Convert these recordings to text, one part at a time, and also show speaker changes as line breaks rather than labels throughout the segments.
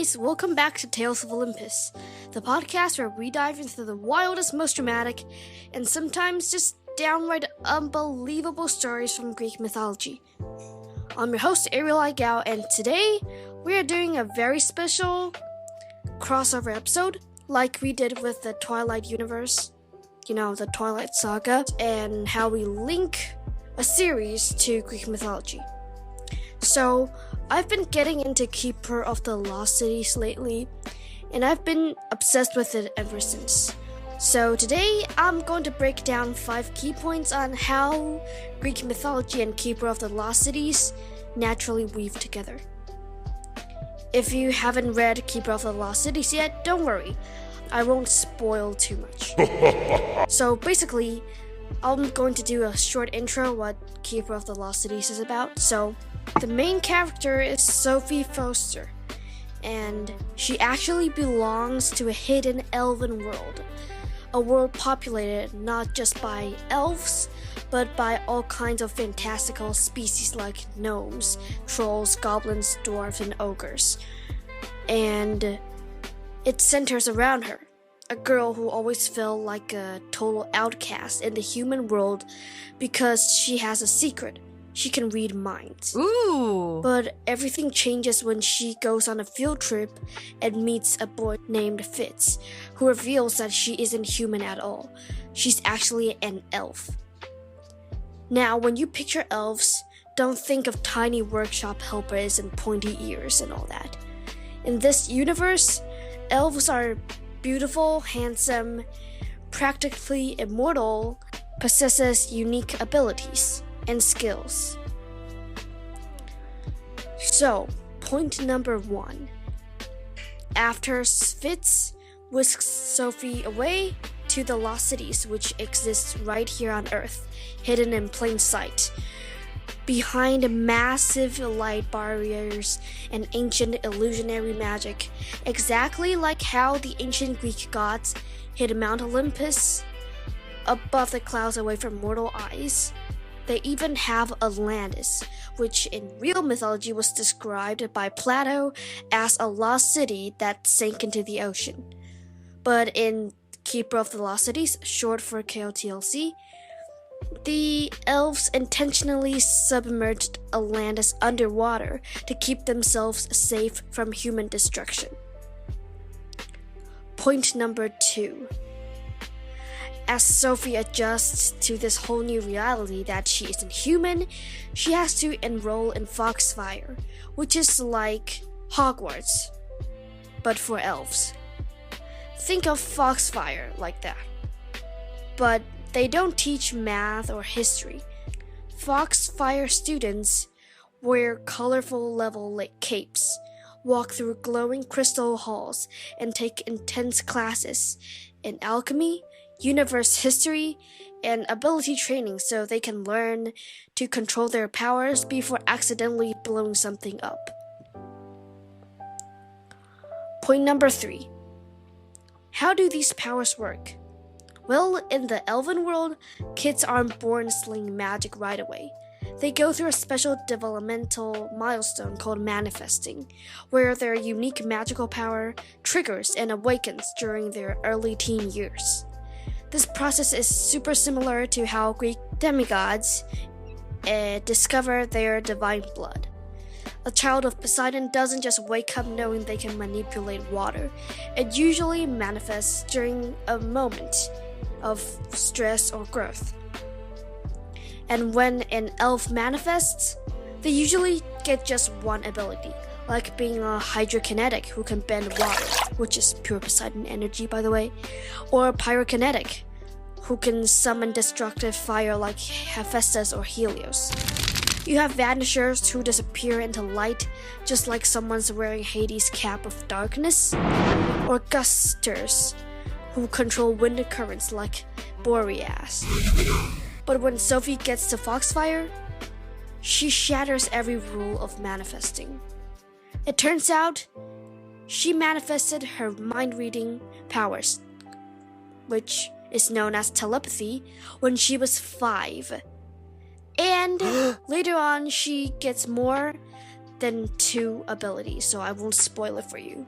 guys, welcome back to Tales of Olympus, the podcast where we dive into the wildest, most dramatic, and sometimes just downright unbelievable stories from Greek mythology. I'm your host, Ariel, and today we are doing a very special crossover episode, like we did with the Twilight universe, the Twilight saga, and how we link a series to Greek mythology. So, I've been getting into Keeper of the Lost Cities lately, and I've been obsessed with it ever since. So today, I'm going to break down 5 key points on how Greek mythology and Keeper of the Lost Cities naturally weave together. If you haven't read Keeper of the Lost Cities yet, don't worry, I won't spoil too much. So basically, I'm going to do a short intro what Keeper of the Lost Cities is about. So, the main character is Sophie Foster, and she actually belongs to a hidden elven world, a world populated not just by elves, but by all kinds of fantastical species like gnomes, trolls, goblins, dwarves, and ogres. And it centers around her, a girl who always felt like a total outcast in the human world because she has a secret. She can read minds.
Ooh!
But everything changes when she goes on a field trip and meets a boy named Fitz, who reveals that she isn't human at all. She's actually an elf. Now, when you picture elves, don't think of tiny workshop helpers and pointy ears and all that. In this universe, elves are beautiful, handsome, practically immortal, possesses unique abilities and skills. So, point number 1. After Fitz whisks Sophie away to the Lost Cities, which exists right here on Earth, hidden in plain sight, behind massive light barriers and ancient illusionary magic, exactly like how the ancient Greek gods hid Mount Olympus above the clouds away from mortal eyes. They even have Atlantis, which in real mythology was described by Plato as a lost city that sank into the ocean. But in Keeper of the Lost Cities, short for KOTLC, the elves intentionally submerged Atlantis underwater to keep themselves safe from human destruction. Point number 2. As Sophie adjusts to this whole new reality that she isn't human, she has to enroll in Foxfire, which is like Hogwarts, but for elves. Think of Foxfire like that. But they don't teach math or history. Foxfire students wear colorful level capes, walk through glowing crystal halls, and take intense classes in alchemy, universe history, and ability training so they can learn to control their powers before accidentally blowing something up. Point number 3. How do these powers work? Well, in the elven world, kids aren't born slinging magic right away. They go through a special developmental milestone called manifesting, where their unique magical power triggers and awakens during their early teen years. This process is super similar to how Greek demigods discover their divine blood. A child of Poseidon doesn't just wake up knowing they can manipulate water. It usually manifests during a moment of stress or growth. And when an elf manifests, they usually get just one ability, like being a hydrokinetic who can bend water, which is pure Poseidon energy, by the way, or a pyrokinetic who can summon destructive fire like Hephaestus or Helios. You have vanishers who disappear into light, just like someone's wearing Hades' cap of darkness, or gusters who control wind currents like Boreas. But when Sophie gets to Foxfire, she shatters every rule of manifesting. It turns out, she manifested her mind-reading powers, which is known as telepathy, when she was 5. And later on, she gets more than 2 abilities, so I won't spoil it for you.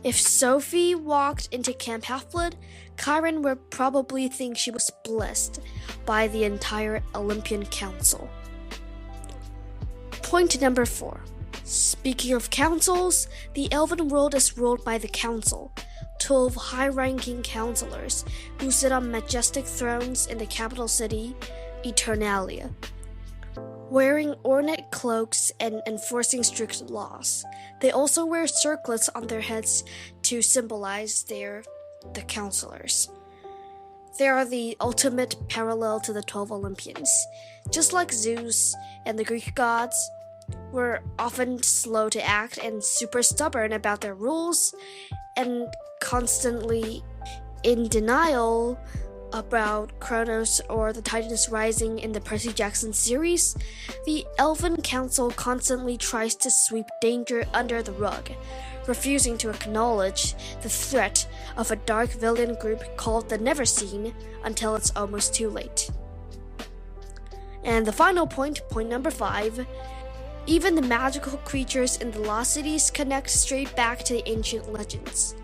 If Sophie walked into Camp Half-Blood, Chiron would probably think she was blessed by the entire Olympian Council. Point number 4. Speaking of councils, the Elven world is ruled by the Council, 12 high-ranking counselors who sit on majestic thrones in the capital city, Eternalia, wearing ornate cloaks and enforcing strict laws. They also wear circlets on their heads to symbolize the counselors. They are the ultimate parallel to the 12 Olympians. Just like Zeus and the Greek gods, were often slow to act and super stubborn about their rules, and constantly in denial about Kronos or the Titans rising in the Percy Jackson series, the Elvin Council constantly tries to sweep danger under the rug, refusing to acknowledge the threat of a dark villain group called the Never Seen until it's almost too late. And the final point number 5, even the magical creatures in the Lost Cities connect straight back to the ancient legends.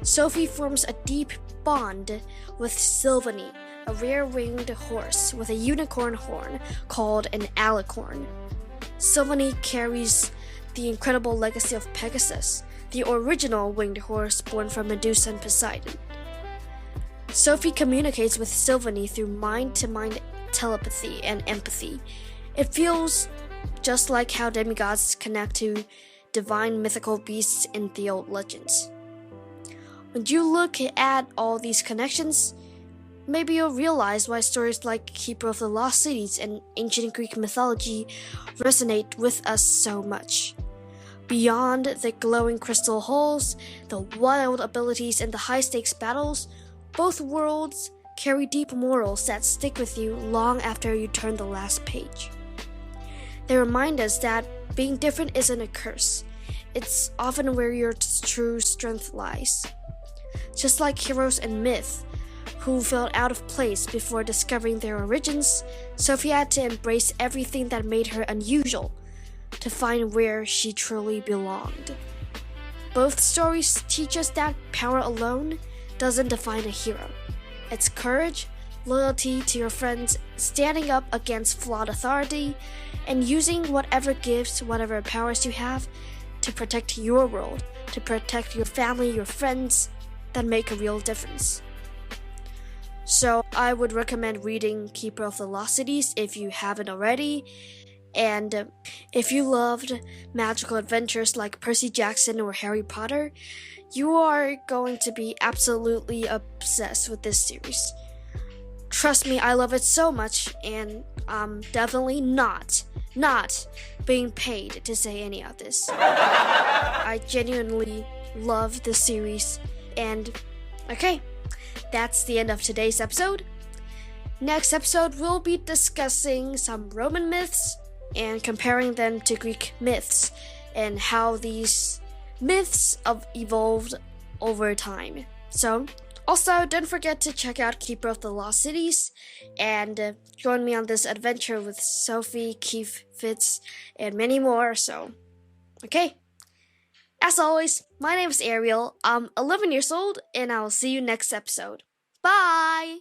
Sophie forms a deep bond with Silveny, a rare winged horse with a unicorn horn called an alicorn. Silveny carries the incredible legacy of Pegasus, the original winged horse born from Medusa and Poseidon. Sophie communicates with Silveny through mind-to-mind telepathy and empathy. It feels just like how demigods connect to divine mythical beasts in the old legends. When you look at all these connections, maybe you'll realize why stories like Keeper of the Lost Cities and ancient Greek mythology resonate with us so much. Beyond the glowing crystal hulls, the wild abilities, and the high-stakes battles, both worlds carry deep morals that stick with you long after you turn the last page. They remind us that being different isn't a curse. It's often where your true strength lies. Just like heroes in myth, who felt out of place before discovering their origins, Sophie had to embrace everything that made her unusual to find where she truly belonged. Both stories teach us that power alone doesn't define a hero. It's courage, loyalty to your friends, standing up against flawed authority, and using whatever gifts, whatever powers you have to protect your world, to protect your family, your friends, that make a real difference. So I would recommend reading Keeper of the Lost Cities if you haven't already. And if you loved magical adventures like Percy Jackson or Harry Potter, you are going to be absolutely obsessed with this series. Trust me, I love it so much, and I'm definitely not being paid to say any of this. I genuinely love this series, and okay, that's the end of today's episode. Next episode, we'll be discussing some Roman myths and comparing them to Greek myths and how these myths have evolved over time. So, also, don't forget to check out Keeper of the Lost Cities and join me on this adventure with Sophie, Keith, Fitz, and many more. So, okay. As always, my name is Ariel. I'm 11 years old, and I'll see you next episode. Bye!